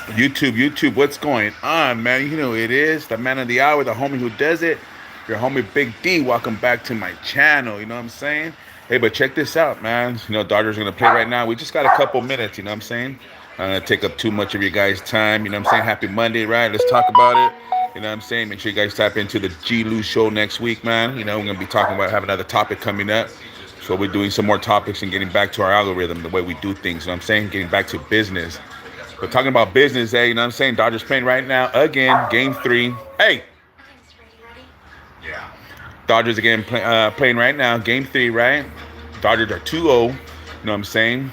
YouTube, what's going on, man? You know who it is, the man of the hour, the homie who does it, your homie Big D. Welcome back to my channel. You know what I'm saying? Hey, but check this out, man. You know, Dodgers are gonna play right now. We just got a couple minutes. You know what I'm saying? I'm gonna take up too much of your guys' time. You know what I'm saying? Happy Monday, right? Let's talk about it. You know what I'm saying? Make sure you guys tap into the G Lou show next week, man. You know, we're gonna be talking about have another topic coming up. So we're doing some more topics and getting back to our algorithm, the way we do things. You know what I'm saying? Getting back to business. But talking about business, hey, you know what I'm saying? Dodgers playing right now again, game three. Hey, Dodgers again playing right now, game three, right? Dodgers are 2-0, you know what I'm saying?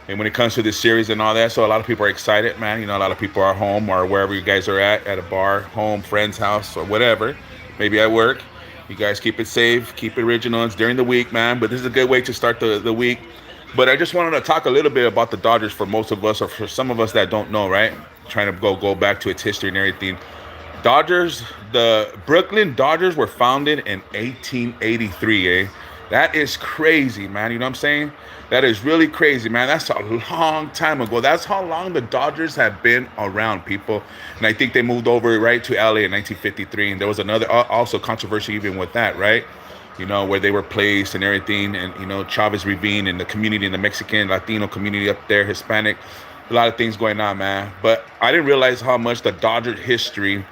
And when it comes to this series and all that, so a lot of people are excited, man. You know, a lot of people are home or wherever you guys are at a bar, home, friend's house, or whatever, maybe at work. You guys keep it safe, keep it original. It's during the week, man. But this is a good way to start the week. But I just wanted to talk a little bit about the Dodgers for most of us, or for some of us that don't know, right? Trying to go back to its history and everything. Dodgers, the Brooklyn Dodgers were founded in 1883, eh? That is crazy, man. You know what I'm saying? That is really crazy, man. That's a long time ago. That's how long the Dodgers have been around, people. And I think they moved over right to LA in 1953. And there was another also controversy even with that, right? You know, where they were placed and everything. And, you know, Chavez Ravine and the community, and the Mexican, Latino community up there, Hispanic, a lot of things going on, man. But I didn't realize how much the Dodger history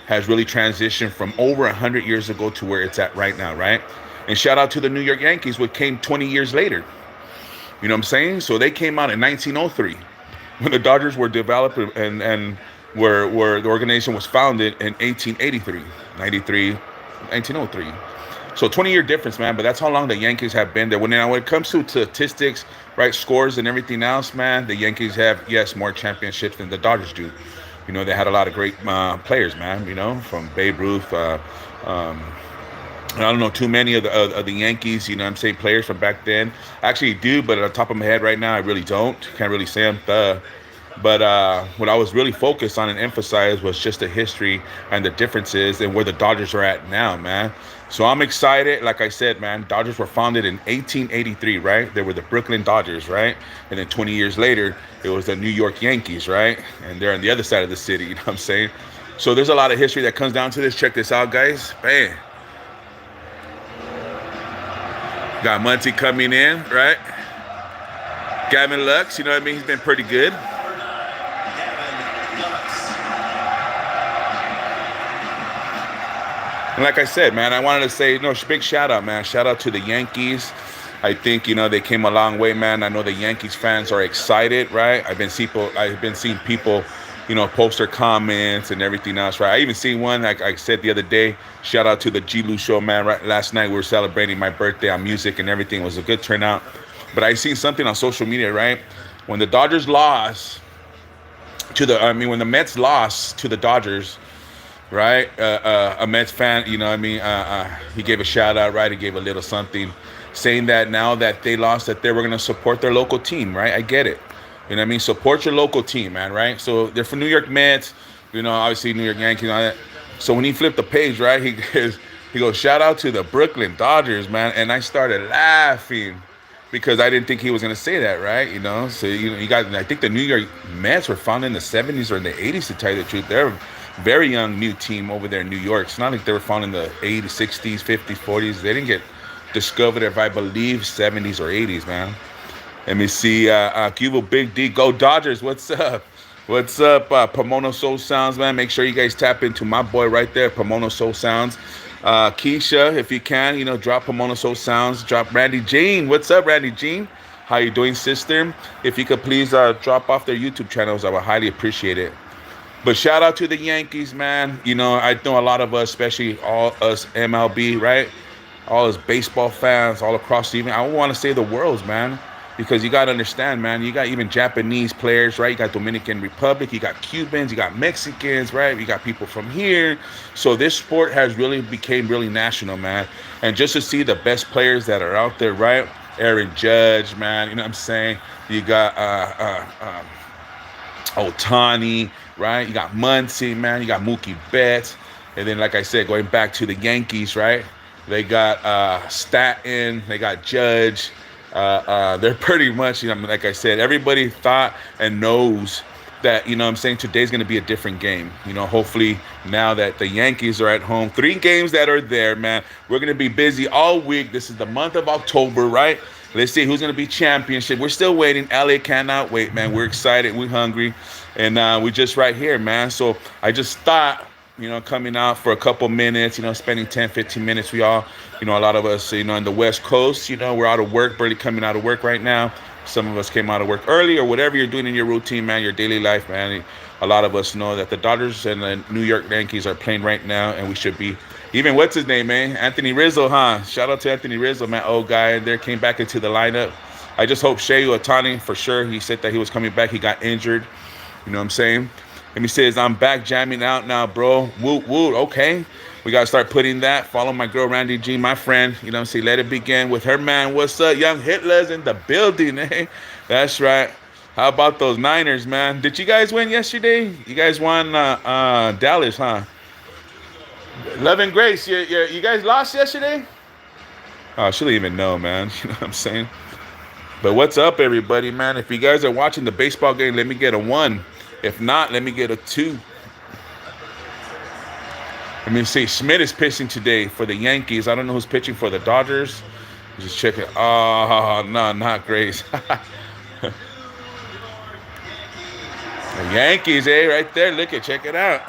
has really transitioned from over 100 years ago to where it's at right now, right? And shout out to the New York Yankees, which came 20 years later. You know what I'm saying? So they came out in 1903 when the Dodgers were developed, and where the organization was founded in 1883, 93, 1903. So 20-year difference, man. But that's how long the Yankees have been there. When it comes to statistics, right, scores and everything else, man, the Yankees have, yes, more championships than the Dodgers do. You know, they had a lot of great players, man. You know, from Babe Ruth. Um, I don't know too many of the Yankees, you know what I'm saying, players from back then. I actually do, but on top of my head right now, I really don't. Can't really say them. But what I was really focused on and emphasized was just the history and the differences and where the Dodgers are at now, man. So I'm excited. Like I said, man, Dodgers were founded in 1883, right? They were the Brooklyn Dodgers, right? And then 20 years later, it was the New York Yankees, right? And they're on the other side of the city, you know what I'm saying? So there's a lot of history that comes down to this. Check this out, guys. Bam. Got Muncy coming in, right? Gavin Lux, you know what I mean? He's been pretty good. And like I said, man, I wanted to say, no, big shout out, man. Shout out to the Yankees. I think, you know, they came a long way, man. I know the Yankees fans are excited, right? I've been seeing people, you know, post their comments and everything else, right? I even seen one, like I said the other day, shout out to the G Lou show, man. Right, last night we were celebrating my birthday on music and everything. It was a good turnout. But I seen something on social media, right? When the Dodgers lost when the Mets lost to the Dodgers, right? A Mets fan, you know what I mean? He gave a shout out, right? He gave a little something saying that now that they lost, that they were going to support their local team, right? I get it. You know what I mean? Support your local team, man, right? So they're from New York Mets, you know, obviously New York Yankees and all that. So when he flipped the page, right, he goes, shout out to the Brooklyn Dodgers, man. And I started laughing because I didn't think he was going to say that, right? You know, so, you know, I think the New York Mets were founded in the 70s or in the 80s, to tell you the truth. They're a very young new team over there in New York. It's not like they were founded in the 80s, 60s, 50s, 40s. They didn't get discovered, if I believe, 70s or 80s, man. Let me see. Cuba Big D. Go Dodgers. What's up? What's up, Pomono Soul Sounds, man? Make sure you guys tap into my boy right there, Pomono Soul Sounds. Keisha, if you can, you know, drop Pomono Soul Sounds. Drop Randy Jean. What's up, Randy Jean? How you doing, sister? If you could please drop off their YouTube channels, I would highly appreciate it. But shout out to the Yankees, man. You know, I know a lot of us, especially all us MLB, right? All us baseball fans all across the, even, I want to say the world's, man. Because you got to understand, man, you got even Japanese players, right? You got Dominican Republic, you got Cubans, you got Mexicans, right? You got people from here. So this sport has really became really national, man. And just to see the best players that are out there, right? Aaron Judge, man, you know what I'm saying? You got Otani, right? You got Muncy, man. You got Mookie Betts. And then, like I said, going back to the Yankees, right? They got Stanton. They got Judge. They're pretty much, you know, like I said, everybody thought and knows that, you know what I'm saying, today's going to be a different game. You know, hopefully now that the Yankees are at home, 3 games that are there, man, we're going to be busy all week. This is the month of October, right? Let's see who's going to be championship. We're still waiting. LA cannot wait, man. We're excited. We're hungry. And we're just right here, man. So I just thought, you know, coming out for a couple minutes, you know, spending 10, 15 minutes. We all, you know, a lot of us, you know, in the West Coast, you know, we're out of work, barely coming out of work right now. Some of us came out of work early, or whatever you're doing in your routine, man, your daily life, man. A lot of us know that the Dodgers and the New York Yankees are playing right now, and we should be. Even what's his name, man? Anthony Rizzo, huh? Shout out to Anthony Rizzo, man. Old guy there, came back into the lineup. I just hope Shohei Ohtani, for sure. He said that he was coming back. He got injured. You know what I'm saying? And he says, I'm back jamming out now, bro. Woot, woot. Okay. We got to start putting that. Follow my girl, Randy G, my friend. You know what I'm saying? Let it begin with her man. What's up? Young Hitler's in the building, eh? That's right. How about those Niners, man? Did you guys win yesterday? You guys won Dallas, huh? Love and Grace, you guys lost yesterday? Oh, she don't even know, man. You know what I'm saying? But what's up, everybody, man? If you guys are watching the baseball game, let me get a 1. If not, let me get a 2. Let me see. Schmidt is pitching today for the Yankees. I don't know who's pitching for the Dodgers. Just check it. Oh, no, not Grace. The Yankees, eh? Right there. Look at, check it out.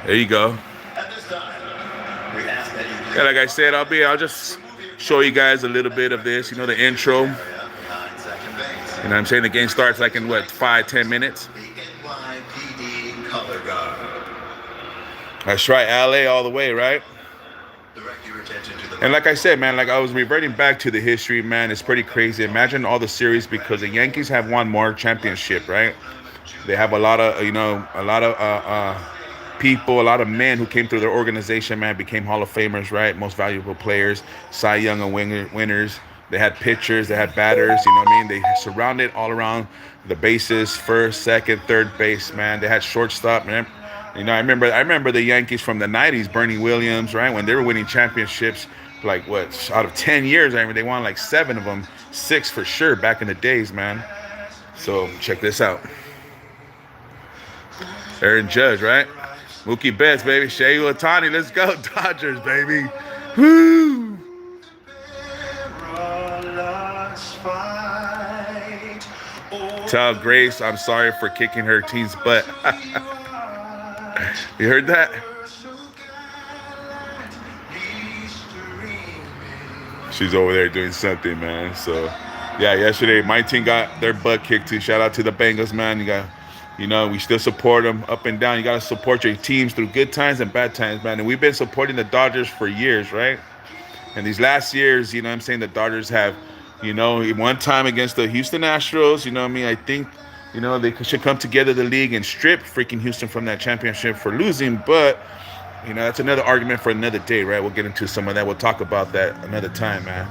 There you go. Yeah, like I said, I'll just show you guys a little bit of this, you know, the intro. You know what I'm saying? The game starts like in, 5-10 minutes? That's right, LA all the way, right? And like I said, man, like I was reverting back to the history, man. It's pretty crazy. Imagine all the series, because the Yankees have won more championship, right? They have a lot of, people, a lot of men who came through their organization, man, became Hall of Famers, right? Most valuable players, Cy Young and winners. They had pitchers, they had batters, you know what I mean? They surrounded all around the bases, first, second, third base, man. They had shortstop, man. You know, I remember the Yankees from the 90s, Bernie Williams, right? When they were winning championships, like out of 10 years, I remember they won like 7 of them, 6 for sure back in the days, man. So check this out. Aaron Judge, right? Mookie Betts, baby. Shohei Ohtani, let's go. Dodgers, baby. Woo! Tell Grace I'm sorry for kicking her team's butt. You heard that? She's over there doing something, man. So, yeah, yesterday my team got their butt kicked too. Shout out to the Bengals, man. We still support them up and down. You got to support your teams through good times and bad times, man. And we've been supporting the Dodgers for years, right? And these last years, you know what I'm saying, the Dodgers have, one time against the Houston Astros, you know what I mean? I think, they should come together, the league, and strip freaking Houston from that championship for losing. But, that's another argument for another day, right? We'll get into some of that. We'll talk about that another time, man.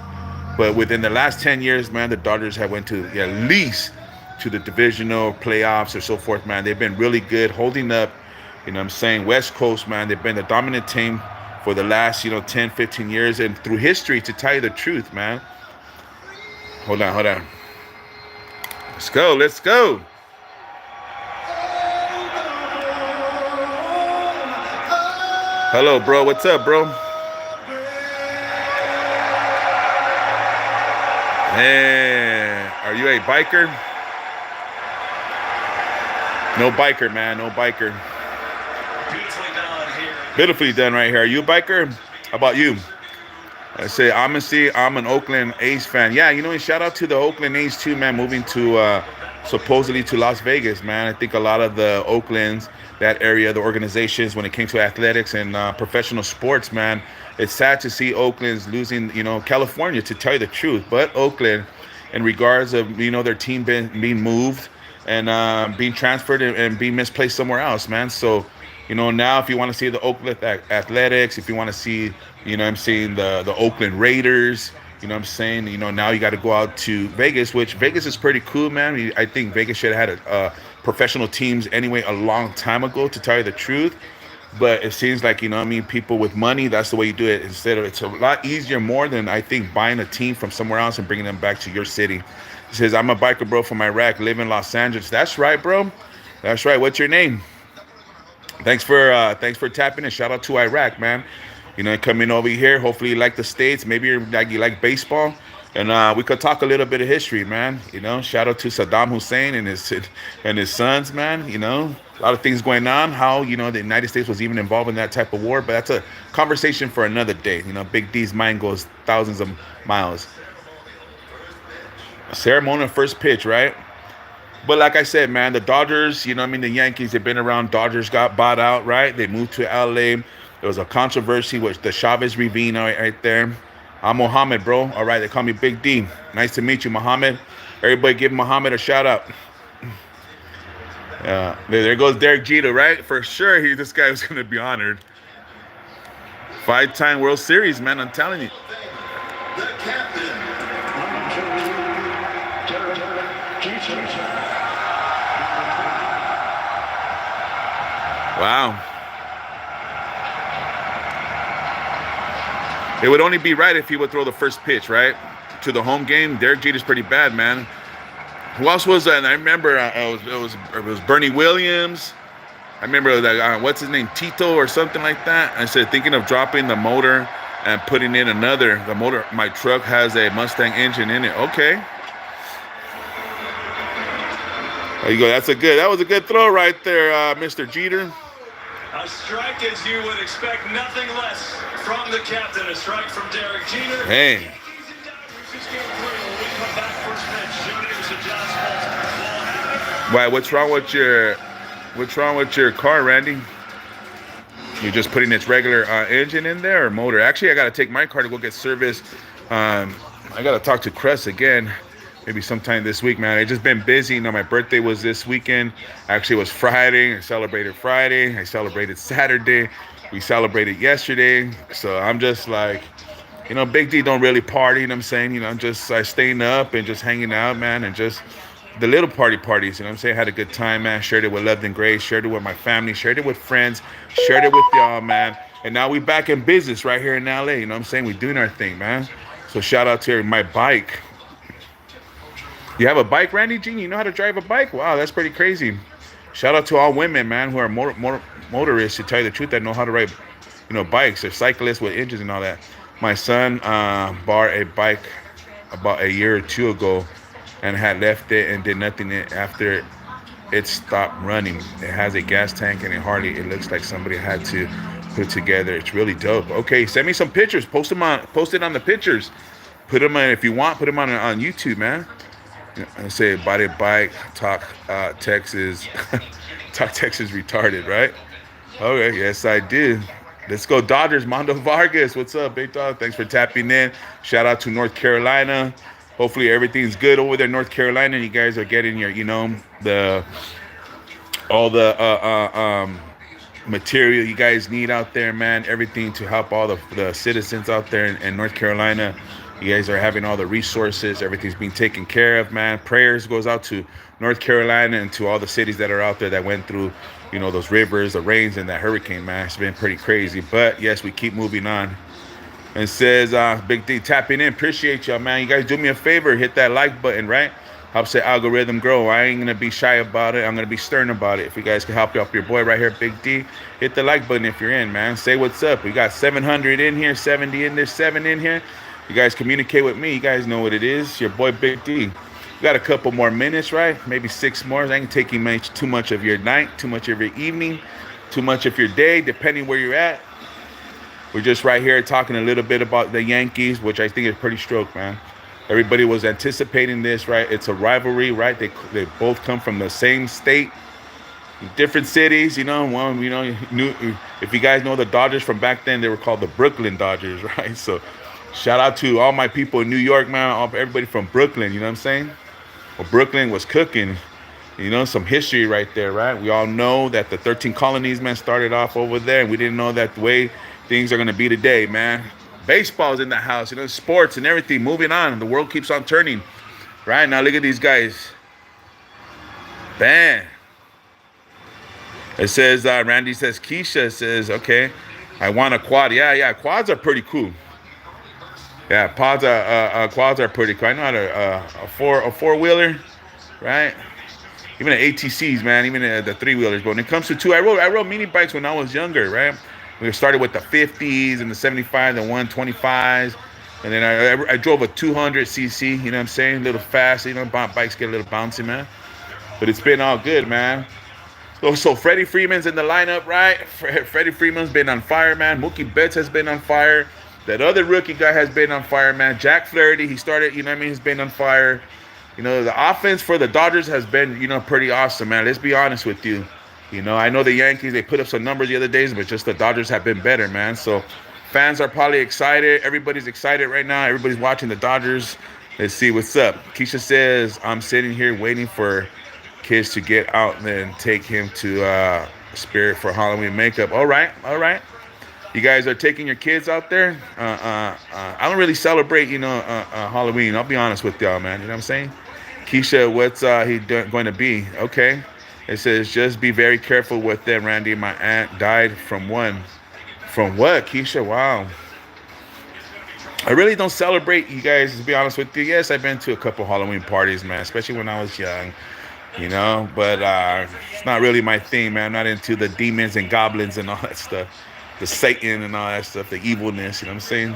But within the last 10 years, man, the Dodgers have went to at least to the divisional playoffs or so forth, man. They've been really good, holding up, West Coast, man. They've been the dominant team for the last, 10, 15 years. And through history, to tell you the truth, man. Hold on. Let's go. Hello, bro. What's up, bro? Man, are you a biker? No biker, man. No biker. Beautifully done right here. Are you a biker? How about you? I say, I'm an Oakland A's fan. Yeah, shout out to the Oakland A's too, man, moving to supposedly to Las Vegas, man. I think a lot of the Oaklands, that area, the organizations, when it came to athletics and professional sports, man, it's sad to see Oakland's losing, California, to tell you the truth. But Oakland, in regards of, their team being moved and being transferred and being misplaced somewhere else, man. So, now if you want to see the Oakland Athletics, if you want to see, the Oakland Raiders, now you got to go out to Vegas, which Vegas is pretty cool, man. I think Vegas should have had professional teams anyway a long time ago, to tell you the truth. But it seems like, you know what I mean, people with money, that's the way you do it. Instead of, it's a lot easier more than I think buying a team from somewhere else and bringing them back to your city. He says, I'm a biker bro from Iraq, live in Los Angeles. That's right, bro. That's right. What's your name? Thanks for tapping in. Shout out to Iraq, man. You know, coming over here. Hopefully you like the States. Maybe you like baseball. And we could talk a little bit of history, man. You know, shout out to Saddam Hussein and his sons, man. You know, a lot of things going on. How, you know, the United States was even involved in that type of war. But that's a conversation for another day. You know, Big D's mind goes thousands of miles. Ceremonial first pitch, right? But like I said, man, the Dodgers, you know what I mean, the Yankees, they've been around. Dodgers got bought out, right? They moved to LA. There was a controversy with the Chavez Ravine right there. I'm Mohammed, bro. All right, they call me Big D. Nice to meet you, Mohammed. Everybody give Mohammed a shout out. There goes Derek Jeter, right? For sure, this guy was going to be honored. 5-time World Series, man, I'm telling you. The captain. Wow. It would only be right if he would throw the first pitch, right? To the home game. Derek Jeter's pretty bad, man. Who else was that? And I remember it was Bernie Williams. I remember that, what's his name? Tito or something like that. I said, thinking of dropping the motor and putting in another. The motor, my truck has a Mustang engine in it. Okay. There you go. That was a good throw right there, Mr. Jeter. A strike, as you would expect, nothing less from the captain. A strike from Derek Jeter. Hey. Why? What's wrong with your car, Randy? You're just putting its regular engine in there or motor? Actually, I got to take my car to go get service. I got to talk to Cress again. Maybe sometime this week, man. I just been busy. You know, my birthday was this weekend. Actually, it was Friday. I celebrated Friday. I celebrated Saturday. We celebrated yesterday. So I'm just like, you know, Big D don't really party. You know what I'm saying? You know, just staying up and just hanging out, man. And just the little parties. You know what I'm saying? Had a good time, man. Shared it with Love and Grace. Shared it with my family. Shared it with friends. Shared it with y'all, man. And now we back in business right here in LA. You know what I'm saying? We doing our thing, man. So shout out to my bike. You have a bike, Randy G? You know how to drive a bike? Wow, that's pretty crazy. Shout out to all women, man, who are motorists, to tell you the truth, that know how to ride, you know, bikes. They're cyclists with engines and all that. My son bought a bike about a year or two ago and had left it and did nothing after it stopped running. It has a gas tank and it looks like somebody had to put it together. It's really dope. Okay, send me some pictures. Post it on the pictures. Put them on, if you want, put them on YouTube, man. I say body bike, talk Texas, talk Texas retarded, right? Okay, yes I do. Let's go Dodgers. Mondo Vargas, what's up, big dog? Thanks for tapping in. Shout out to North Carolina. Hopefully everything's good over there in North Carolina. You guys are getting your, you know, all the material you guys need out there, man. Everything to help all the citizens out there in North Carolina. You guys are having all the resources. Everything's being taken care of, man. Prayers goes out to North Carolina and to all the cities that are out there that went through, you know, those rivers, the rains, and that hurricane, man. It's been pretty crazy. But, yes, we keep moving on. And says, Big D, tapping in. Appreciate y'all, man. You guys do me a favor. Hit that like button, right? Helps the algorithm grow. I ain't going to be shy about it. I'm going to be stern about it. If you guys can help your boy right here, Big D, hit the like button if you're in, man. Say what's up. We got 700 in here, 70 in there, 7 in here. You guys communicate with me. You guys know what it is. Your boy Big D. We got a couple more minutes, right? Maybe 6 more. I ain't taking too much of your night, too much of your evening, too much of your day, depending where you're at. We're just right here talking a little bit about the Yankees, which I think is pretty stroke, man. Everybody was anticipating this, right? It's a rivalry, right? They both come from the same state, different cities, you know. One, you know, if you guys know the Dodgers from back then, they were called the Brooklyn Dodgers, right? So shout out to all my people in New York, man. Everybody from Brooklyn, you know what I'm saying? Well, Brooklyn was cooking. You know, some history right there, right? We all know that the 13 colonies, man, started off over there. And we didn't know that the way things are going to be today, man. Baseball's in the house, you know, sports and everything. Moving on. The world keeps on turning. Right? Now look at these guys. Bam. It says, Randy says, Keisha says, okay, I want a quad. Yeah, quads are pretty cool. Yeah, quads are pretty cool. I know how to, a four-wheeler, right? Even the ATCs, man, even the three-wheelers. But when it comes to two, I rode mini bikes when I was younger, right? We started with the 50s and the 75, the 125s. And then I drove a 200cc, you know what I'm saying? A little fast, you know, bikes get a little bouncy, man. But it's been all good, man. So Freddie Freeman's in the lineup, right? Freddie Freeman's been on fire, man. Mookie Betts has been on fire. That other rookie guy has been on fire, man. Jack Flaherty, he started, you know what I mean? He's been on fire. You know, the offense for the Dodgers has been, you know, pretty awesome, man. Let's be honest with you. You know, I know the Yankees, they put up some numbers the other days, but just the Dodgers have been better, man. So fans are probably excited. Everybody's excited right now. Everybody's watching the Dodgers. Let's see what's up. Keisha says, I'm sitting here waiting for kids to get out and then take him to Spirit for Halloween makeup. All right. You guys are taking your kids out there? I don't really celebrate, you know, Halloween. I'll be honest with y'all, man. You know what I'm saying? Keisha, what's he going to be? Okay. It says, just be very careful with them, Randy. My aunt died from one. From what, Keisha? Wow. I really don't celebrate, you guys, to be honest with you. Yes, I've been to a couple Halloween parties, man, especially when I was young. You know, but it's not really my thing, man. I'm not into the demons and goblins and all that stuff. The Satan and all that stuff, the evilness, you know what I'm saying?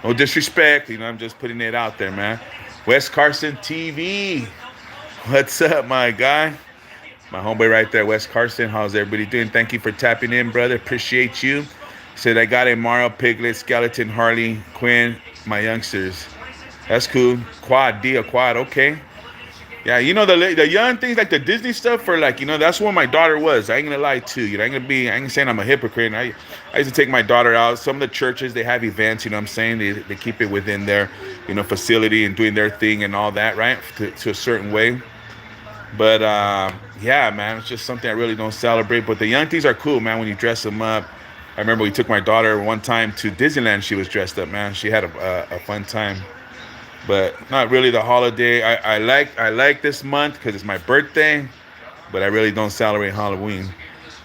No disrespect, you know, I'm just putting it out there, man. Wes Carson TV. What's up, my guy? My homeboy right there, Wes Carson. How's everybody doing? Thank you for tapping in, brother. Appreciate you. Said, I got a Mario, Piglet, Skeleton, Harley, Quinn, my youngsters. That's cool. Quad, a quad, okay. Yeah, you know, the young things, like the Disney stuff, for like, you know, that's where my daughter was. I ain't gonna lie too. You know, I ain't saying I'm a hypocrite. I used to take my daughter out. Some of the churches, they have events, you know what I'm saying? They keep it within their, you know, facility and doing their thing and all that, right? To a certain way. But, yeah, man, it's just something I really don't celebrate. But the young things are cool, man, when you dress them up. I remember we took my daughter one time to Disneyland. She was dressed up, man. She had a fun time. But not really the holiday. I like this month because it's my birthday, but I really don't celebrate Halloween.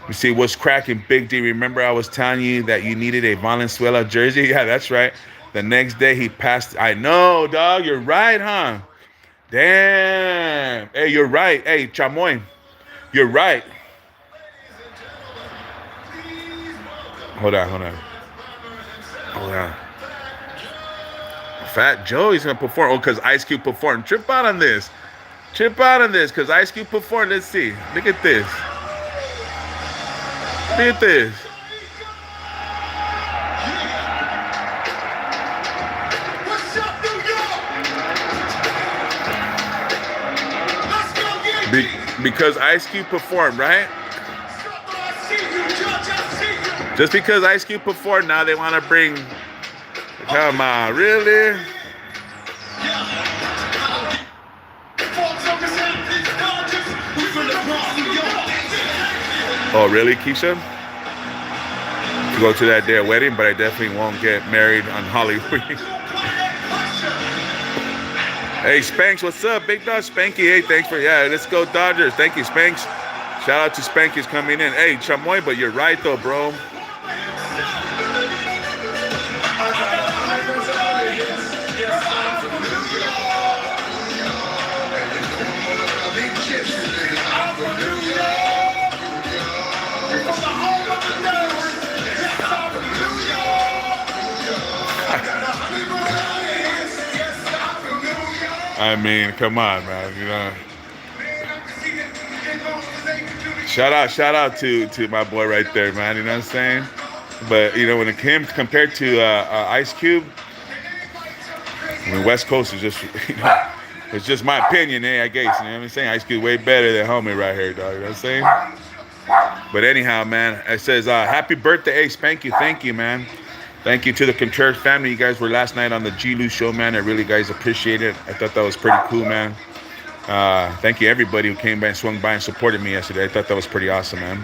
You see what's cracking, Big D. Remember I was telling you that you needed a Valenzuela jersey? Yeah, that's right. The next day he passed. I know, dog. You're right, huh? Damn. Hey, you're right. Hey, Chamoy, you're right. Hold on. Fat Joey's gonna perform. Oh, because Ice Cube performed. Trip out on this, because Ice Cube performed. Let's see. Look at this. What's up, New York? Let's go get it. Because Ice Cube performed, right? Just because Ice Cube performed, now they want to bring. Come on, really? Oh, really, Keisha? To go to that day of wedding, but I definitely won't get married on Hollywood. Hey, Spanks, what's up? Big dog, Spanky. Hey, thanks for, let's go Dodgers. Thank you, Spanks. Shout out to Spanky's coming in. Hey, Chamoy, but you're right, though, bro. I mean, come on, man. You know. Shout out to my boy right there, man. You know what I'm saying? But you know, when it came compared to Ice Cube, I mean, West Coast is just, you know, it's just my opinion, I guess. You know what I'm saying? Ice Cube way better than homie right here, dog. You know what I'm saying? But anyhow, man, it says happy birthday, Ace. Thank you, man. Thank you to the Contreras family. You guys were last night on the G-Lou show, man. I really, guys, appreciate it. I thought that was pretty cool, man. Thank you, everybody who came by and swung by and supported me yesterday. I thought that was pretty awesome, man.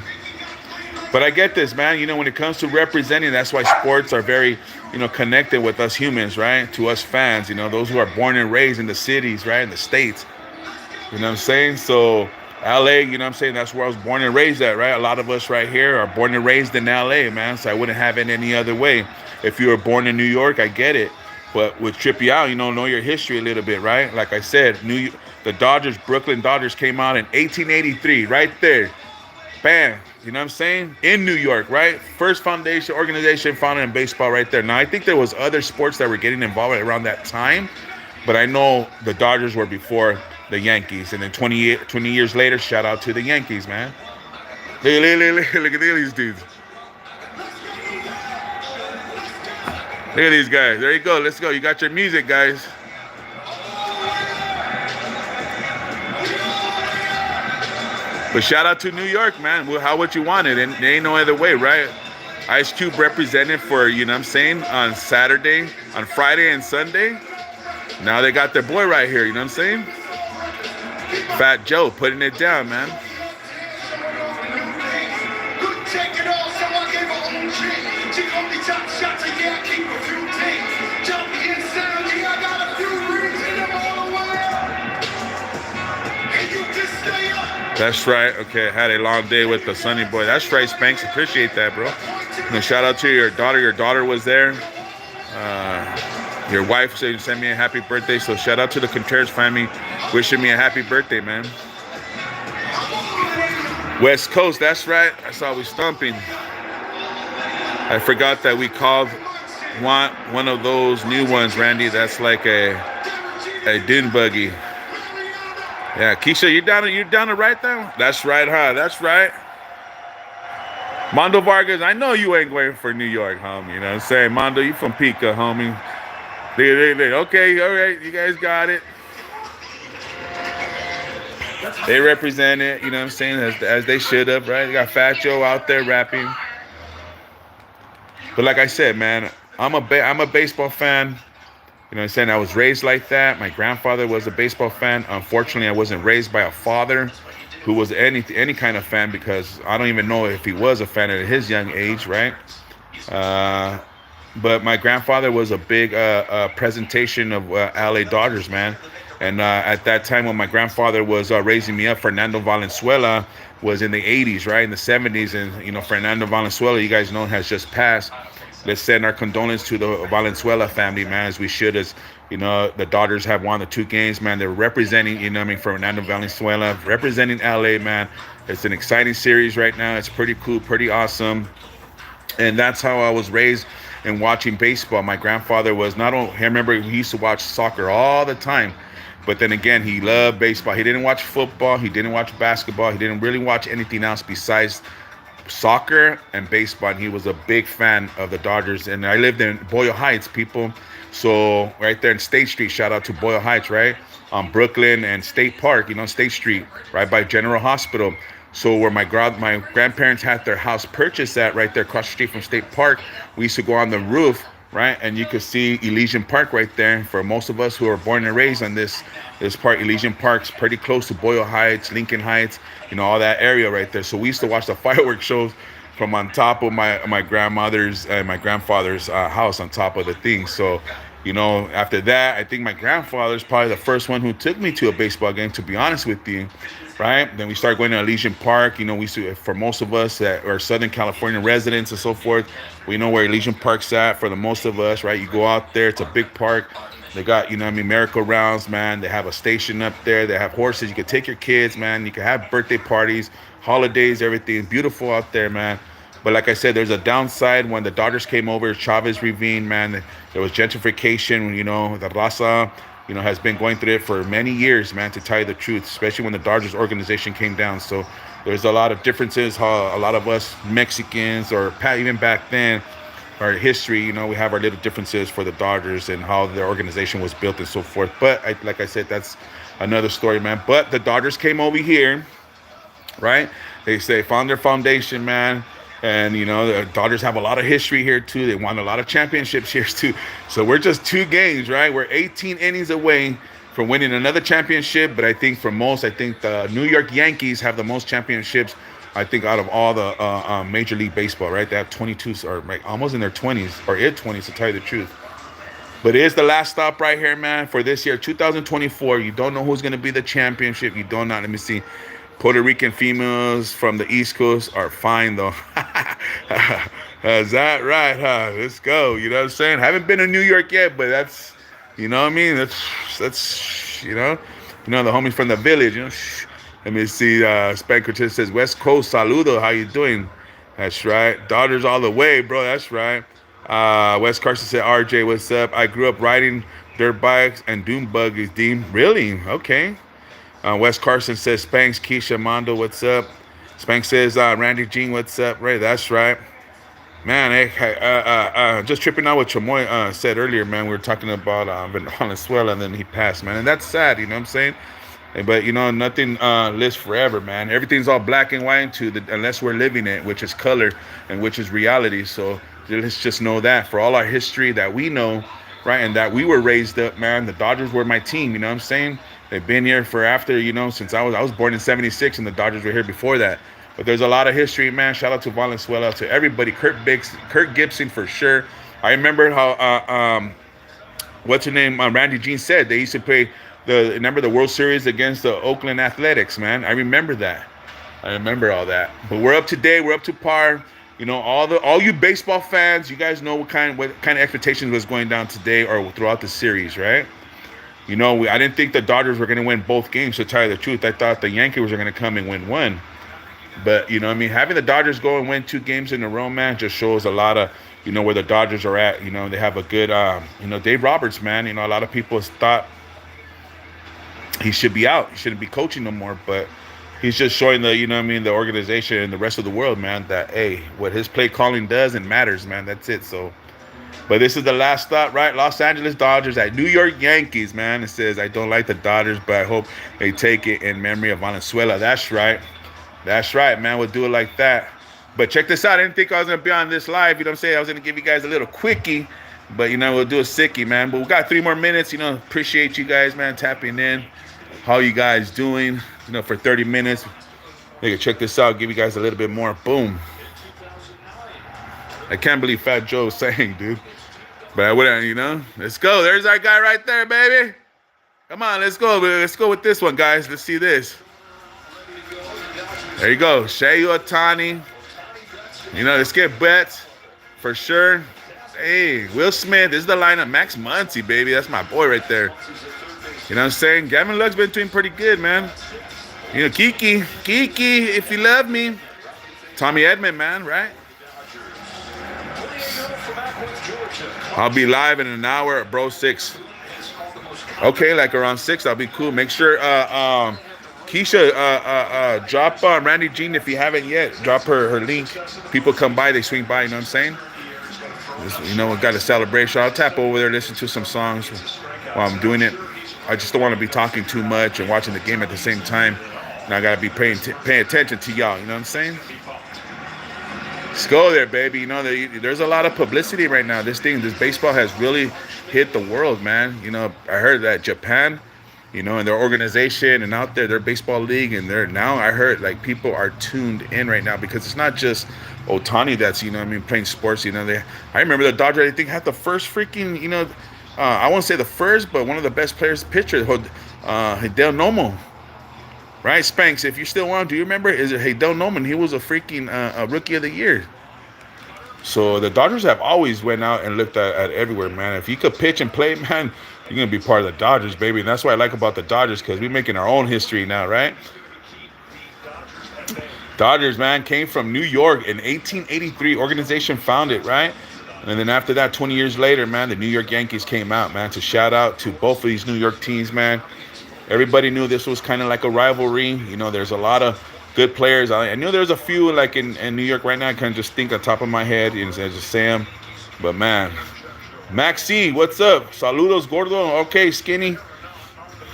But I get this, man. You know, when it comes to representing, that's why sports are very, you know, connected with us humans, right? To us fans, you know, those who are born and raised in the cities, right? In the states. You know what I'm saying? So LA, you know what I'm saying? That's where I was born and raised at, right? A lot of us right here are born and raised in LA, man. So I wouldn't have it any other way. If you were born in New York, I get it. But with Trippy out, know your history a little bit, right? Like I said, the Dodgers, Brooklyn Dodgers came out in 1883, right there. Bam. You know what I'm saying? In New York, right? First foundation organization founded in baseball right there. Now, I think there was other sports that were getting involved around that time, but I know the Dodgers were before the Yankees. And then 20 years later, shout out to the Yankees, man. Look at these dudes. Look at these guys. There you go. Let's go. You got your music, guys. But shout out to New York, man. How would you want it? And there ain't no other way, right? Ice Cube represented for, you know what I'm saying, on Saturday, on Friday and Sunday. Now they got their boy right here, you know what I'm saying? Fat Joe putting it down, man. That's right. Okay, I had a long day with the Sunny Boy. That's right, Spanx. Appreciate that, bro. Shout out to your daughter. Your daughter was there. Your wife sent me a happy birthday. So shout out to the Contreras family, wishing me a happy birthday, man. West Coast. That's right. That's always stomping. I forgot that we called one of those new ones, Randy. That's like a dune buggy. Yeah, Keisha, you down to right there? That's right, huh? That's right. Mondo Vargas, I know you ain't going for New York, homie. You know what I'm saying? Mondo, you from Pica, homie. Okay, all right, you guys got it. They represent it, you know what I'm saying, as they should have, right? You got Fat Joe out there rapping. But like I said, man, I'm a baseball fan. You know what I'm saying? I was raised like that. My grandfather was a baseball fan. Unfortunately, I wasn't raised by a father who was any kind of fan, because I don't even know if he was a fan at his young age, right? But my grandfather was a big presentation of LA Dodgers, man. And at that time when my grandfather was raising me up, Fernando Valenzuela was in the 80s, right? In the 70s. And, Fernando Valenzuela, you guys know, has just passed. Let's send our condolences to the Valenzuela family, man, as we should. As the Dodgers have won the 2 games, man. They're representing, Fernando Valenzuela, representing LA, man. It's an exciting series right now. It's pretty cool, pretty awesome. And that's how I was raised in watching baseball. My grandfather was I remember he used to watch soccer all the time. But then again, he loved baseball. He didn't watch football. He didn't watch basketball. He didn't really watch anything else besides soccer and baseball. And he was a big fan of the Dodgers. And I lived in Boyle Heights, people. So right there in State Street, shout out to Boyle Heights, right? On Brooklyn and State Park, State Street, right by General Hospital. So where my grandparents had their house purchased at, right there across the street from State Park, we used to go on the roof, right? And you could see Elysian Park right there. For most of us who are born and raised on this park, Elysian Park's pretty close to Boyle Heights, Lincoln Heights, all that area right there. So we used to watch the fireworks shows from on top of my grandmother's and my grandfather's house, on top of the thing. So, after that, I think my grandfather's probably the first one who took me to a baseball game, to be honest with you, right? Then we started going to Elysian Park. We used to, for most of us that are Southern California residents and so forth, we know where Elysian Park's at for the most of us, right? You go out there, it's a big park. They got, merry-go-rounds, man. They have a station up there. They have horses. You can take your kids, man. You can have birthday parties, holidays, everything. Beautiful out there, man. But like I said, there's a downside. When the Dodgers came over, Chavez Ravine, man, there was gentrification. The Raza, has been going through it for many years, man, to tell you the truth, especially when the Dodgers organization came down. So there's a lot of differences, how a lot of us Mexicans, or even back then, our history, we have our little differences for the Dodgers and how their organization was built and so forth. But like I said, that's another story, man. But the Dodgers came over here, right? They found their foundation, man. And, the Dodgers have a lot of history here, too. They won a lot of championships here, too. So we're just 2 games, right? We're 18 innings away from winning another championship. But I think the New York Yankees have the most championships, I think, out of all the Major League Baseball, right? They have 22, or almost in their 20s, or 20s, to tell you the truth. But it is the last stop right here, man, for this year, 2024. You don't know who's going to be the championship. You don't know. Let me see. Puerto Rican females from the East Coast are fine though. Is that right, huh? Let's go. You know what I'm saying? Haven't been to New York yet, but that's, you know what I mean? That's the homies from the village. Let me see. Spanker just says West Coast saludo. How you doing? That's right. Daughters all the way, bro. That's right. Wes Carson said, RJ, what's up? I grew up riding dirt bikes and dune buggies, Dean. Really? Okay. Wes Carson says, Spanks, Keisha, Mondo, what's up? Spanks says, Randy Jean, what's up? Right, that's right. Man, just tripping out what Chamoy said earlier, man. We were talking about Venezuela, and then he passed, man. And that's sad, you know what I'm saying? But, nothing lives forever, man. Everything's all black and white unless we're living it, which is color and which is reality. So let's just know that for all our history that we know, right, and that we were raised up, man. The Dodgers were my team, you know what I'm saying? They've been here for after, since I was born in 76, and the Dodgers were here before that. But there's a lot of history, man. Shout out to Valenzuela, to everybody. Kirk Gibson for sure. I remember how, what's her name? Randy Jean said they used to play remember the World Series against the Oakland Athletics, man. I remember that. I remember all that. But we're up to date. We're up to par. All you baseball fans, you guys know what kind of expectations was going down today or throughout the series, right? I didn't think the Dodgers were going to win both games, to tell you the truth. I thought the Yankees were going to come and win one. But, having the Dodgers go and win 2 games in a row, man, just shows a lot of, where the Dodgers are at. They have a good, Dave Roberts, man. A lot of people thought he should be out. He shouldn't be coaching no more. But he's just showing the, the organization and the rest of the world, man, that, hey, what his play calling does and matters, man. That's it. So, but this is the last stop, right? Los Angeles Dodgers at New York Yankees, man. It says, I don't like the Dodgers, but I hope they take it in memory of Valenzuela. That's right. That's right, man. We'll do it like that. But check this out. I didn't think I was going to be on this live. You know what I'm saying? I was going to give you guys a little quickie. But, we'll do a sickie, man. But we got 3 more minutes. Appreciate you guys, man, tapping in. How you guys doing? For 30 minutes. Nigga, check this out. Give you guys a little bit more. Boom. I can't believe Fat Joe's saying, dude. But I wouldn't, Let's go. There's our guy right there, baby. Come on, let's go. Let's go with this one, guys. Let's see this. There you go. Shohei Ohtani. Let's get bets for sure. Hey, Will Smith. This is the lineup. Max Muncy, baby. That's my boy right there. You know what I'm saying? Gavin Lux been doing pretty good, man. Kiki, if you love me. Tommy Edman, man, right? I'll be live in an hour at Bro 6. Okay, like around 6, I'll be cool. Make sure, Keisha, drop Randy Jean if you haven't yet. Drop her link. People come by, they swing by, you know what I'm saying? We got a celebration. I'll tap over there, listen to some songs while I'm doing it. I just don't want to be talking too much and watching the game at the same time. And I got to be paying attention to y'all, you know what I'm saying? Let's go there, baby. There's a lot of publicity right now. This baseball has really hit the world, man. I heard that Japan, and their organization and out there, their baseball league, and I heard like people are tuned in right now because it's not just Ohtani that's, playing sports. I remember the Dodgers, I think, had the first freaking, I won't say the first, but one of the best players, pitcher, Hideo Nomo. Right, Spanks, if you still want, do you remember? Is it Hideo Nomo? He was a freaking rookie of the year. So the Dodgers have always went out and looked at everywhere, man. If you could pitch and play, man, you're going to be part of the Dodgers, baby. And that's what I like about the Dodgers, because we're making our own history now, right? Dodgers, man, came from New York in 1883. Organization founded, right? And then after that, 20 years later, man, the New York Yankees came out, man, to shout out to both of these New York teams, man. Everybody knew this was kind of like a rivalry. There's a lot of good players. I knew there's a few like in New York right now. I can just think on top of my head as just Sam. But, man, Maxi, what's up? Saludos, Gordo. Okay, Skinny.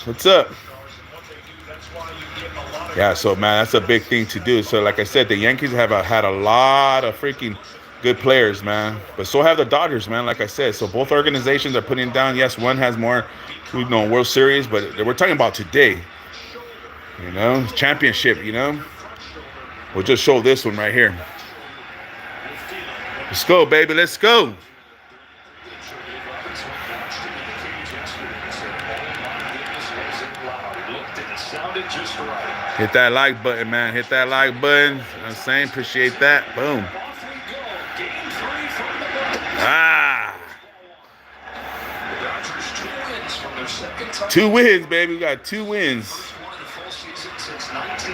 What's up? Yeah, so, man, that's a big thing to do. So, like I said, the Yankees have had a lot of freaking good players, man. But so have the Dodgers, man, like I said. So both organizations are putting down. Yes, one has more, World Series, but we're talking about today. Championship, We'll just show this one right here. Let's go, baby. Let's go. Hit that like button, man. Hit that like button. You know what I'm saying? Appreciate that. Boom. Ah. 2 wins, baby. We got 2 wins.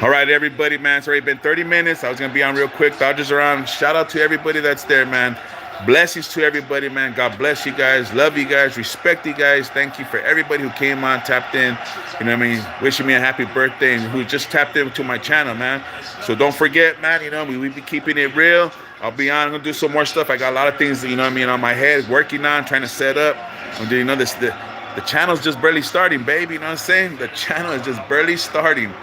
All right, everybody, man. It's already been 30 minutes. I was going to be on real quick. Dodgers are on. Shout out to everybody that's there, man. Blessings to everybody, man. God bless you guys. Love you guys. Respect you guys. Thank you for everybody who came on, tapped in. You know what I mean? Wishing me a happy birthday and who just tapped into my channel, man. So don't forget, man, you know, we be keeping it real. I'll be on. I'm going to do some more stuff. I got a lot of things, you know what I mean, on my head, working on, trying to set up. And, you know, the channel's just barely starting, baby. You know what I'm saying? The channel is just barely starting.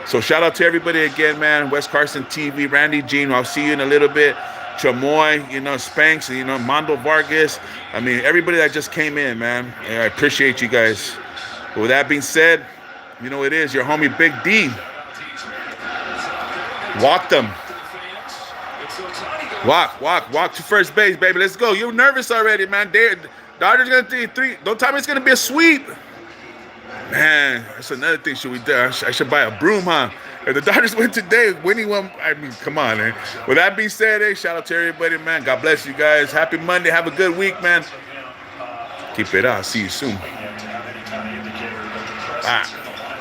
So shout out to everybody again, man. Wes Carson TV, Randy Jean. I'll see you in a little bit. Chamoy, you know, Spanks, you know, Mondo Vargas. I mean, everybody that just came in, man. Yeah, I appreciate you guys. But with that being said, you know it is your homie Big D. Walk them. Walk to first base, baby. Let's go. You're nervous already, man. Dodgers gonna do 3. Don't tell me it's gonna be a sweep. Man, that's another thing. Should we do? I should buy a broom, huh? If the Dodgers win today, winning one, I mean, come on, man. With that being said, hey, shout out to everybody, man. God bless you guys. Happy Monday. Have a good week, man. Keep it out. See you soon. Bye.